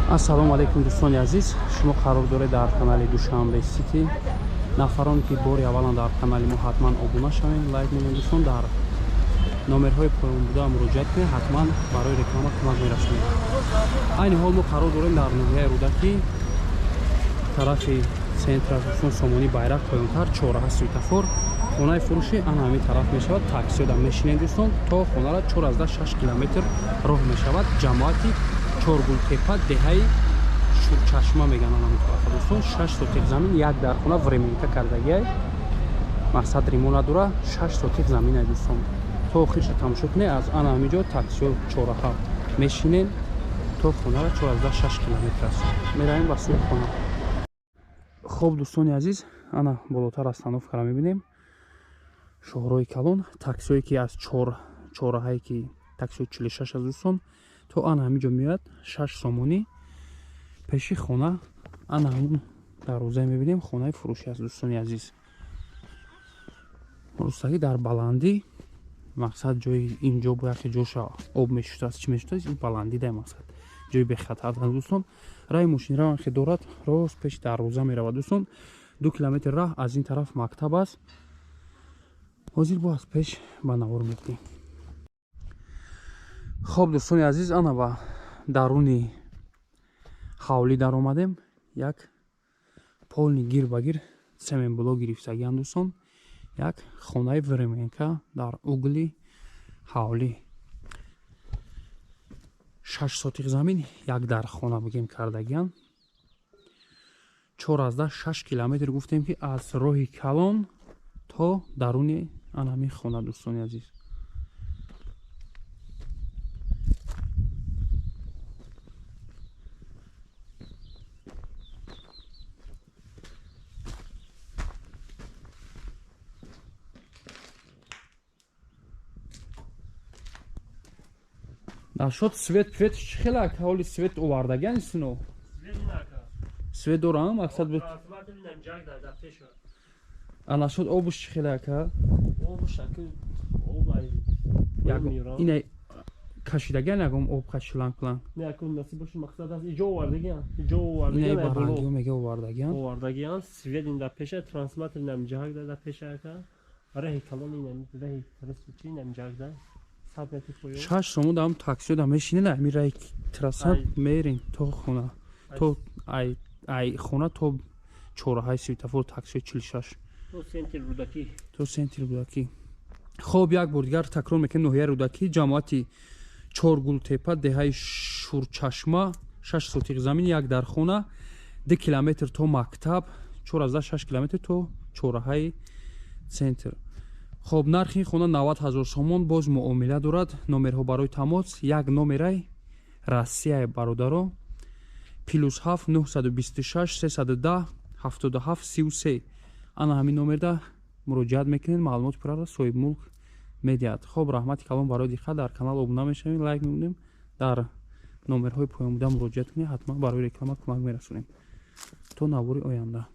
Ассалому алейкум дӯстони азиз, шумо қарор доред дар канали Душанбе Сити. Нафароне ки бори аввалан дар канали мо ҳатман обуна шавем, лайк менем дӯстон, дар номерҳои поён буда муроҷиат кунед, ҳатман барои реклама кӯмак мерасонем. Айни ҳол мо қарор дорем дар ноҳияи Рӯдаки, тарафи центра дӯстон, Сомонӣ Байрақ поёнтар, чораҳа светофор, хонаи фурӯши ана ҳамин тараф мешавад. Таксиёда мешинед дӯстон, то хонара 4-6 километр роҳ мешавад. Ҷамоати Чоргултепа деҳаи Шурчашма мегананд ҳамин тарафа дӯстон. 6 сотиқ замин, як дар хона временка кардагиай. Мақсад ремонт надора, 6 сотиқ замин ай дӯстон. То охирша тамошо кунед, аз ана ҳаминҷо таксиё чораҳа мешинед, то хонара 4-6 километр аст. Меравем ба сӯи хона. Хоб дӯстони азиз, ана болотар остановкаро мебинем. Шоҳрои Калон, таксиое ки аз чораҳае ки таксиёи 46 аст дӯстон, то ана ҳаминҷо меояд 6 сомонӣ пеши хона. Ана ҳамин дарвозае мебинем, хонаи фурӯши аст дӯстони азиз. Рустагӣ дар баландӣ, мақсад ҷои инҷо бояд ки ҷоша об мешуттааст, чӣ мешуттааст, ин баландӣ дай мақсад ҷои бехатар аст дӯстон. Раҳи мошинраван ки дорад, рост пеши дарвоза меравад дӯстон. 2 километр раҳ, аз ин тараф мактаб аст. ҳозир бо аз пеш ба навор мекунем. хоб дӯстони азиз, ана ба даруни ҳавлӣ даромадем. Як полни гир ба гир семенблок гирифтагиам дӯстон. Як хонаи временка дар угли ҳавлӣ. 6 сотиқ замин, як дар хона бигем кардагиам. 4-6 километр гуфтем ки аз роҳи Калон то даруни ана ҳамин хона дӯстони азиз. Нашод свет чӣ хела ҳоли свет овардагиан истино? Свет дорам мақсад бит. Нашод обуш чӣ хела ака? Обуш ака обай. Ина кашидагиан ягом об кашилан план. Не ака насиб бош мақсад аст иҷо овардагиан. Иҷо овардагиан. Ина барангиё мега овардагиан. Овардагиан свет инда пеша трансформатор намҷаг дада пеша ака. Раҳи калон ина раҳи трасчи намҷаг да. 6 сомон дам таксиё да мешинена ами раи трасса мерин то хона. То ай хона то чораҳаи светофор таксиё 46. То сентр Рӯдакӣ. То сентр Рӯдакӣ. Хоб як бор дигар такрор мекунем ноҳияи Рӯдакӣ, ҷамоати Чоргултепа деҳаи Шурчашма, 6 сотиқ замин, як дар хона, 2 километр то мактаб, 4-6 километр то чораҳаи центр. хоб нархи хона 90 000 сомон, боз муомила дорад. номерҳо барои тамос, як номерай Россияи бародаро +7 926 310 77 33. ана ҳамин номерда муроҷиат мекунед, маълумоти пурра соҳибмулк медиҳад. хоб раҳмати калон барои диққат. Дар канал обуна мешавем, лайк мемонем, дар номерҳои поён буда муроҷиат кунед, ҳатман барои реклама кӯмак мерасонем. То навори оянда.